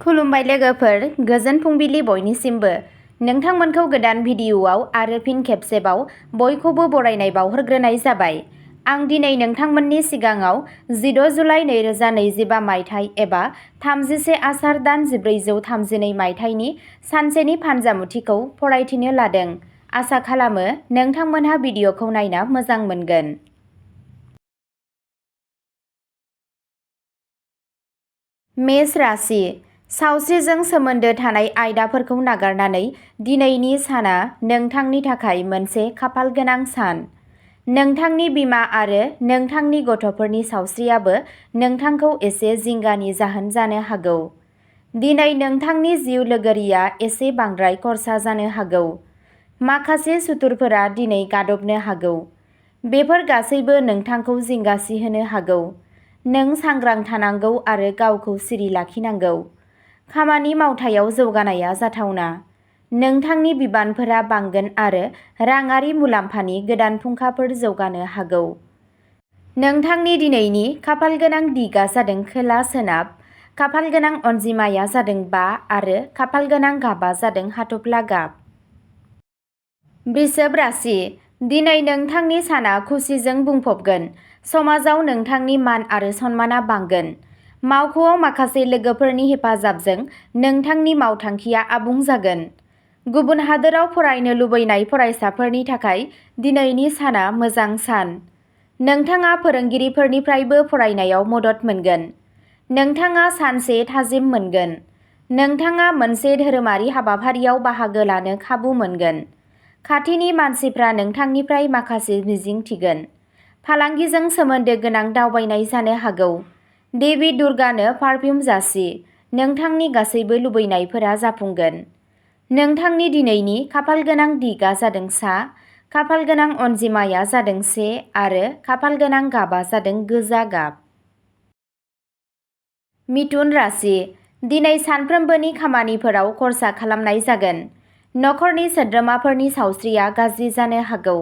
खुलुमबाय लोगोफोर, गोजोन फुंबिलि बयनिसिमबो। नोंथांमोनखौ गोदान भिडिअ'आव आरो फिन खेबसेबाव बयखौबो बरायनाय बावहरग्रोनाय जाबाय। आं दिनै नोंथांमोननि सिगाङाव 16 जुलाइ 2025 मायथाइ एबा 31 आसार दान 1432 मायथाइनि सानसेनि फानजामुथिखौ फरायथिनो लादों। आसा खालामो नोंथांमोनहा भिडिअ'खौ नायना मोजां मोनगोन। मेष राशि। सावस्रिजों सोमोन्दो थानाय आयदाफोरखौ नागारनानै दिनैनि साना नोंथांनि थाखाय मोनसे खाफालगोनां सान। नोंथांनि बिमा आरो नोंथांनि गथ'फोरनि सावस्रियाबो नोंथांखौ एसे जिंगानि जाहोन जानो हागौ। दिनै नोंथांनि जिउ लोगोरिया एसे बांद्राय खर्सा जानो हागौ। माखासे सुथुरफोरा दिनै गादबनो हागौ। बेफोर गासैबो नोंथांखौ जिंगासिहोनो हागौ। नों सांग्रां थानांगौ आरो गावखौ सिरि लाखिनांगौ। खामानि मावथायाव जौगानाया जाथावना। नोंथांनि बिबानफोरा बांगोन आरो राङारि मुलाम्फानि गोदान फुंखाफोर जौगानो हागौ। नोंथांनि दिनैनि खाफालगोनां दिगआ जादों खोला सोनाब। खाफालगोनां अनजिमाया जादों 5 आरो खाफालगोनां गाबआ जादों हाथफ्ला गाब। वृषभ राशि। दिनै नोंथांनि साना खुसिजों बुंफबगोन। समाजाव नोंथांनि मान आरो सन्माना बांगोन। मावख'आव माखासे लोगोफोरनि हेफाजाबजों नोंथांनि मावथांखिया आबुं जागोन। गुबुन हादोराव फरायनो लुबैनाय फरायसाफोरनि थाखाय दिनैनि साना मोजां सान। नोंथाङा फोरोंगिरिफोरनिफ्रायबो फरायनायाव मदद मोनगोन। नोंथाङा सानसे थाजिम मोनगोन। नोंथाङा मोनसे धोरोमारि हाबाफारियाव बाहागो लानो खाबु मोनगोन। खाथिनि मानसिफ्रा नोंथांनिफ्राय माखासे मिजिं थिगोन। फालांगिजों सोमोन्दो गोनां दावबायनाय जानो हागौ। देवी दुर्गानो पारफिउम जासि। नोंथांनि गासैबो लुबैनायफोरा जाफुंगोन। नोंथांनि दिनैनि खाफालगोनां दिगआ जादों सा। खाफालगोनां अनजिमाया जादों 1 आरो खाफालगोनां गाबआ जादों गोजा गाब। मिथुन राशि। दिनै सानफ्रोमबोनि खामानिफोराव खर्सा खालामनाय जागोन। नखरनि सोद्रोमाफोरनि सावस्रिया गाज्रि जानो हागौ।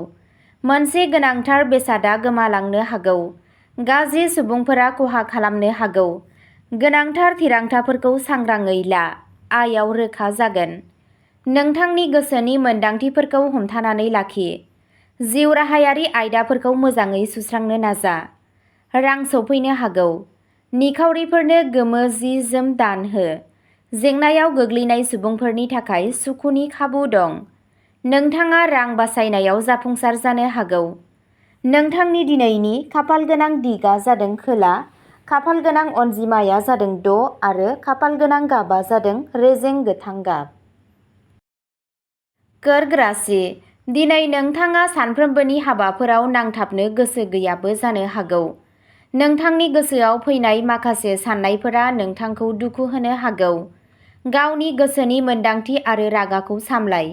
मोनसे गोनांथार बेसादआ गोमालांनो हागौ। गाज्रि सुबुंफोरा खहा खालामनो हागौ। गोनांथार थिरांथाफोरखौ सांग्राङै ला। आयाव रोखा जागोन। नोंथांनि गोसोनि मोनदांथिफोरखौ हमथानानै लाखि। जिउ राहायारि आयदाफोरखौ मोजाङै सुस्रांनो नाजा। रां सौफैनो हागौ। निखावरिफोरनो गोमो जि-जोम दान हो। जेंनायाव गोग्लैनाय सुबुंफोरनि थाखाय सुखुनि खाबु दं। नोंथाङा रां बासायनायाव जाफुंसार जानो हागौ। नोंथांनि दिनैनि खाफालगोनां दिगआ जादों खोला। खाफालगोनां अनजिमाया जादों 6 आरो खाफालगोनां गाबआ जादों रेजें गोथां गाब। कर्क राशि। दिनै नोंथाङा सानफ्रोमबोनि हाबाफोराव नांथाबनो गोसो गैयाबो जानो हागौ। नोंथांनि गोसोआव फैनाय माखासे साननायफोरा नोंथांखौ दुखु होनो हागौ। गावनि गोसोनि मोनदांथि आरो रागाखौ सामलाय।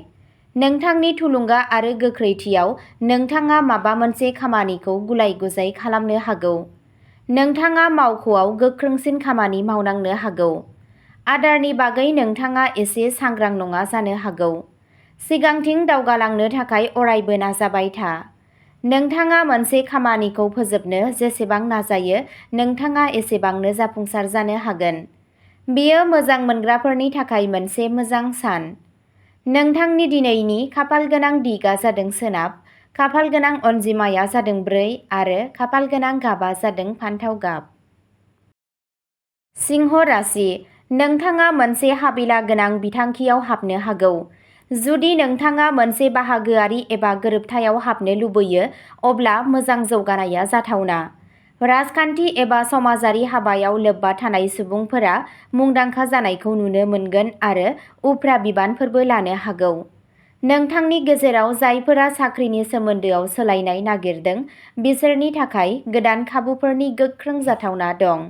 नोंथांनि थुलुंगा आरो गोख्रैथियाव नोंथाङा माबा मोनसे खामानिखौ गुलाय-गुजाय खालामनो हागौ। नोंथाङा मावख'आव गोख्रोंसिन खामानि मावनांनो हागौ। आदारनि बागै नोंथाङा एसे सांग्रां नङा जानो हागौ। सिगांथिं दावगालांनो थाखाय अरायबो नाजाबाय था। नोंथाङा मोनसे खामानिखौ फोजोबनो जेसेबां नाजायो नोंथाङा एसेबांनो जाफुंसार जानो हागोन। बेयो मोजां मोनग्राफोरनि थाखाय मोनसे मोजां सान। नोंथांनि दिनैनि खाफालगोनां दिगआ जादों सोनाब। खाफालगोनां अनजिमाया जादों 4 आरो खाफालगोनां गाबआ जादों फान्थाव गाब। सिंह राशि। नोंथाङा मोनसे हाबिला गोनां बिथांखियाव हाबनो हागौ। जुदि नोंथाङा मोनसे बाहागोआरि एबा गोरोबथायाव हाबनो लुबैयो अब्ला मोजां जौगानाया जाथावना। राजखान्थि एबा समाजारि हाबायाव लोब्बा थानाय सुबुंफोरा मुंदांखा जानायखौ नुनो मोनगोन आरो उफ्रा बिबानफोरबो लानो हागौ। नोंथांनि गेजेराव जायफोरा साख्रिनि सोमोन्दोआव सोलायनाय नागिरदों बिसोरनि थाखाय गोदान खाबुफोरनि गोख्रों जाथावना दं।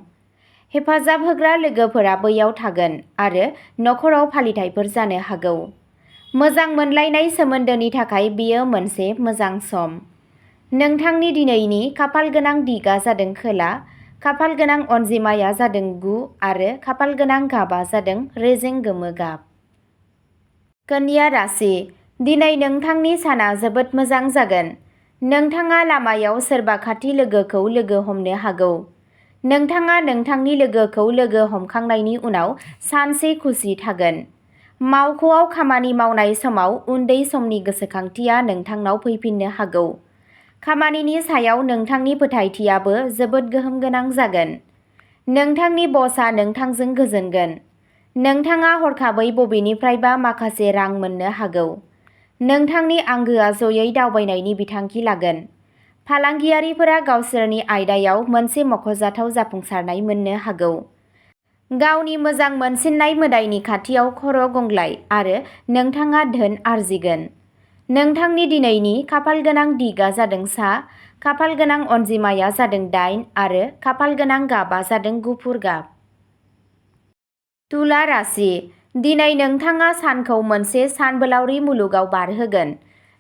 हेफाजाब होग्रा लोगोफोरा बैयाव थागोन आरो नखराव फालिथायफोर जानो हागौ। मोजां मोनलायनाय सोमोन्दोनि थाखाय बेयो मोनसे मोजां सम। नोंथांनि दिनैनि खाफालगोनां दिगआ जादों खोला। खाफालगोनां अनजिमाया जादों 9 आरो खाफालगोनां गाबआ जादों रेजें गोमो गाब। कन्या राशि। दिनै नोंथांनि साना जोबोद मोजां जागोन। नोंथाङा लामायाव सोरबा खाथि लोगोखौ लोगो हमनो हागौ। नोंथाङा नोंथांनि लोगोखौ लोगो हमखांनायनि उनाव सानसे खुसि थागोन। मावख'आव खामानि मावनाय समाव उन्दै समनि गोसोखांथिया नोंथांनाव फैफिननो हागौ। खामानिनि सायाव नोंथांनि फोथायथियाबो जोबोद गोहोम गोनां जागोन। नोंथांनि बसआ नोंथांजों गोजोनगोन। नोंथाङा हरखाबै बबेनिफ्रायबा माखासे रां मोननो हागौ। नोंथांनि आंगोआ जयै दावबायनायनि बिथांखि लागोन। फालांगियारिफोरा गावसोरनि आयदायाव मोनसे मख'जाथाव जाफुंसारनाय मोननो हागौ। गावनि मोजां मोनसिननाय मोदाइनि खाथियाव खर' गंग्लाय आरो नोंथाङा धोन आरजिगोन। नोंथांनि दिनैनि खाफालगोनां दिगआ जादों सा, खाफालगोनां अनजिमाया जादों 8 आरो खाफालगोनां गाबआ जादों गुफुर गाब। तुला राशि, दिनै नोंथाङा सानखौ मोनसे सानबोलावरि मुलुगाव बारहोगोन।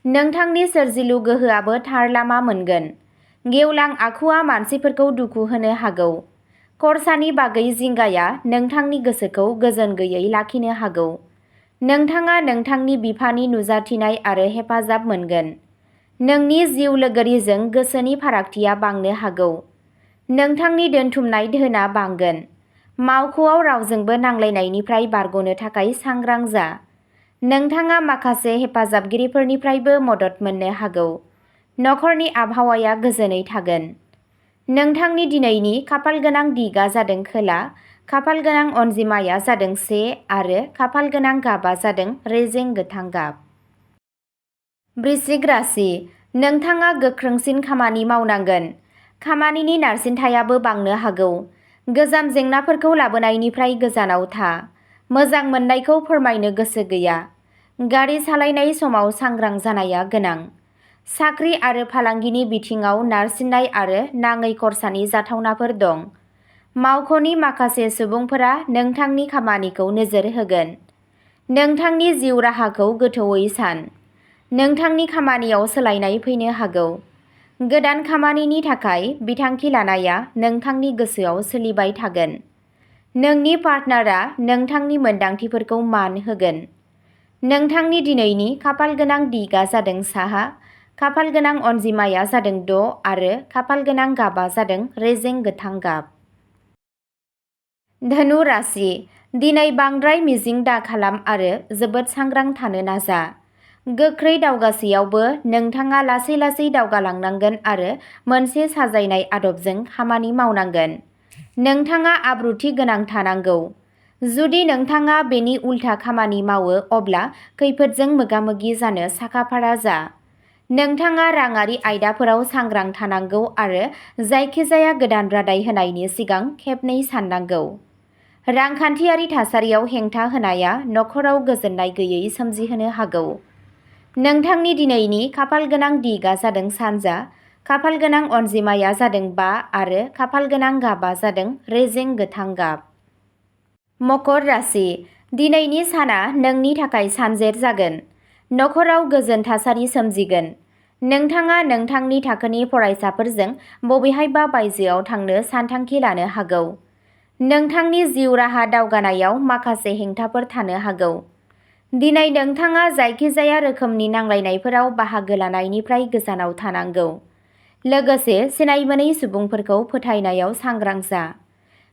नोंथांनि सोरजिलु गोहोआबो थार लामा मोनगोन। गेवलां आखुआ मानसिफोरखौ दुखु होनो हागौ। खरसानि बागै जिंगाया नोंथांनि गोसोखौ गोजोन गैयै लाखिनो हागौ। नोंथाङा नोंथांनि बिफानि नुजाथिनाय आरो हेफाजाब मोनगोन। नोंनि जिउ लोगोरिजों गोसोनि फारागथिया बांनो हागौ। नोंथांनि दोनथुमनाय धोना बांगोन। मावख'आव रावजोंबो नांलायनायनिफ्राय बारग'नो थाखाय सांग्रां जा। नोंथाङा माखासे हेफाजाबगिरिफोरनिफ्रायबो मदद मोननो हागौ। नखरनि आबहावाया गोजोनै थागोन। नोंथांनि दिनैनि खाफालगोनां दिगआ जादों खोला, खाफालगोनां अनजिमाया जादों 1 आरो खाफालगोनां गाबआ जादों रेजें गोथां गाब। वृश्चिक राशि, नोंथाङा गोख्रोंसिन खामानि मावनांगोन। खामानिनि नारसिनथायाबो बांनो हागौ। गोजाम जेंनाफोरखौ लाबोनायनिफ्राय गोजानाव था। मोजां मोननायखौ फोरमायनो गोसो गैया। गारि सालायनाय समाव सांग्रां जानाया गोनां। साख्रि आरो फालांगिनि बिथिङाव नारसिननाय आरो नाङै खरसानि जाथावनाफोर दं। मावख'नि माखासे सुबुंफोरा नोंथांनि खामानिखौ नोजोर होगोन। नोंथांनि जिउ राहाखौ गोथौवै सान। नोंथांनि खामानियाव सोलायनाय फैनो हागौ। गोदान खामानिनि थाखाय बिथांखि लानाया नोंथांनि गोसोआव सोलिबाय थागोन। नोंनि पार्टनारआ नोंथांनि मोनदांथिफोरखौ मान होगोन। नोंथांनि दिनैनि खाफालगोनां दिगआ जादों साहा, खाफालगोनां अनजिमाया जादों 6 आरो खाफालगोनां गाबआ जादों रेजें गोथां गाब। धनु राशि, दिनै बांद्राय मिजिं दाखालाम आरो जोबोद सांग्रां थानो नाजा। गोख्रै दावगासेयावबो नोंथाङा लासै लासै दावगालांनांगोन आरो मोनसे साजायनाय आदबजों खामानि मावनांगोन। नोंथाङा आब्रुथि गोनां थानांगौ। जुदि नोंथाङा बेनि उल्था खामानि मावो अब्ला खैफोदजों मोगा-मोगि जानो साखाफारा जा। नोंथाङा राङारि आयदाफोराव सांग्रां थानांगौ आरो जायखिजाया गोदान रादाय होनायनि सिगां खेबनै साननांगौ। रांखान्थियारि थासारियाव हेंथा होनाया नखराव गोजोननाय गैयै सोमजिहोनो हागौ। नोंथांनि दिनैनि खाफालगोनां दिगआ जादों सानजा, खाफालगोनां अनजिमाया जादों 5 आरो खाफालगोनां गाबआ जादों रेजें गोथां गाब। मकर राशि, दिनैनि साना नोंनि थाखाय सानजेर जागोन। नखराव गोजोन थासारि सोमजिगोन। नोंथाङा नोंथांनि थाखोनि फरायसाफोरजों बबेहायबा बायजोआव थांनो सानथांखि लानो हागौ। नोंथांनि जिउ राहा दावगानायाव माखासे हेंथाफोर थानो हागौ। दिनै नोंथाङा जायखिजाया रोखोमनि नांलायनायफोराव बाहागो लानायनिफ्राय गोजानाव थानांगौ। लोगोसे सिनायमोनै सुबुंफोरखौ फोथायनायाव सांग्रां जा।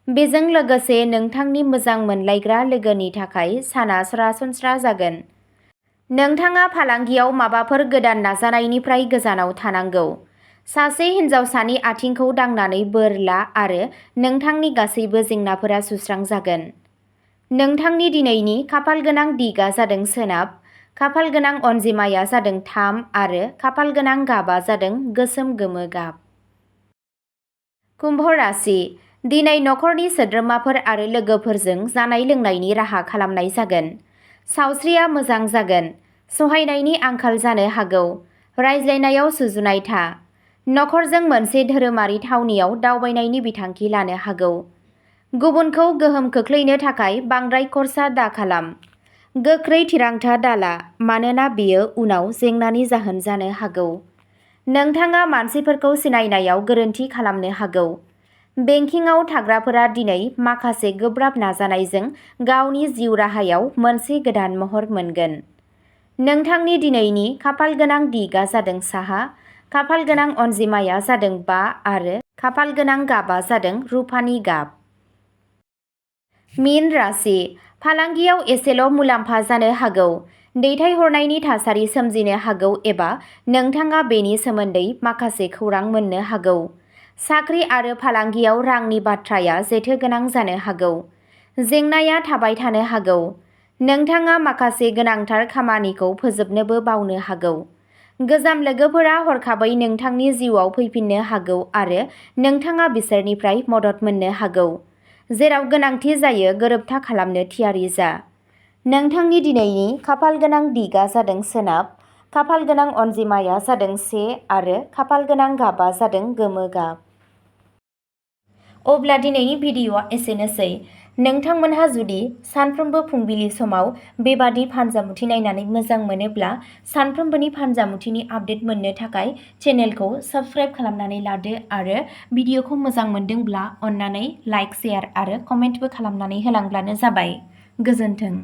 बेजों लोगोसे नोंथांनि मोजां मोनलायग्रा लोगोनि थाखाय साना सरासनस्रा जागोन। नोंथाङा फालांगियाव माबाफोर गोदान नाजानायनिफ्राय गोजानाव थानांगौ। सासे हिनजावसानि आथिंखौ दांनानै बोर ला आरो नोंथांनि गासैबो जेंनाफोरा सुस्रांजागोन। नोंथांनि दिनैनि खाफालगोनां दिगआ जादों सोनाब, खाफालगोनां अनजिमाया जादों 3 आरो खाफालगोनां गाबआ जादों गोसोम गोमो गाब। कुम्भ राशि, दिनै नखरनि सोद्रोमाफोर आरो लोगोफोरजों जानाय-लोंनायनि राहा खालामनाय जागोन। सावस्रिया मोजां जागोन। सहायनायनि आंखाल जानो हागौ। रायज्लायनायाव सुजुनाय था। नखरजों मोनसे धोरोमारि थावनियाव दावबायनायनि बिथांखि लानो हागौ। गुबुनखौ गोहोम खोख्लैनो थाखाय बांद्राय खर्सा दाखालाम। गोख्रै थिरांथा दाला मानोना बेयो उनाव जेंनानि जाहोन जानो हागौ। नोंथाङा मानसिफोरखौ सिनायनायाव गोरोन्थि खालामनो हागौ। बेंकिंआव थाग्राफोरा दिनै माखासे गोब्राब नाजानायजों गावनि जिउ राहायाव मोनसे गोदान महर मोनगोन। नोंथांनि दिनैनि खाफालगोनां दिगआ जादों साहा, खाफालगोनां अनजिमाया जादों 5 आरो खाफाल गोनां गाबा जादों रुफानि गाब। मीन राशि फालांगियाव एसेल' मुलाम्फा जानो हागौ। दैथायहरनायनि थासारि सोमजिनो हागौ एबा नोंथाङा बेनि सोमोन्दै माखासे खौरां मोननो हागौ। साख्रि आरो फालांगियाव रांनि बाथ्राया जेथो गोनां जानो हागौ। जेंनाया थाबाय थानो हागौ। नोंथाङा माखासे गोनांथार खामानिखौ फोजोबनोबो बावनो हागौ। गोजाम लोगोफोरा हरखाबै नोंथांनि जिउआव फैफिननो हागौ आरो नोंथाङा बिसोरनिफ्राय मदद मोननो हागौ। जेराव गोनांथि जायो गोरोबथा खालामनो थियारि जा। नोंथांनि दिनैनि खाफाल गोनां दिगआ जादों सोनाब, खाफाल गोनां अनजिमाया जादों 1 आरो खाफाल गोनां गाबा जादों गोमो गाब। अब्ला दिनैनि भिडिअ'आ एसेनोसै। नोंथांमोनहा जुदि सानफ्रोमबो फुंबिलि समाव बेबादि फानजामुथि नायनानै मोजां मोनोब्ला सानफ्रोमबोनि फानजामुथिनि आपडेट मोननो थाखाय चेनेलखौ साबस्क्राइब खालामनानै लादो आरो भिडिअ'खौ मोजां मोनदोंब्ला अन्नानै लाइक, शेयार आरो कमेन्टबो खालामनानै होलांब्लानो जाबाय। गोजोन्थों।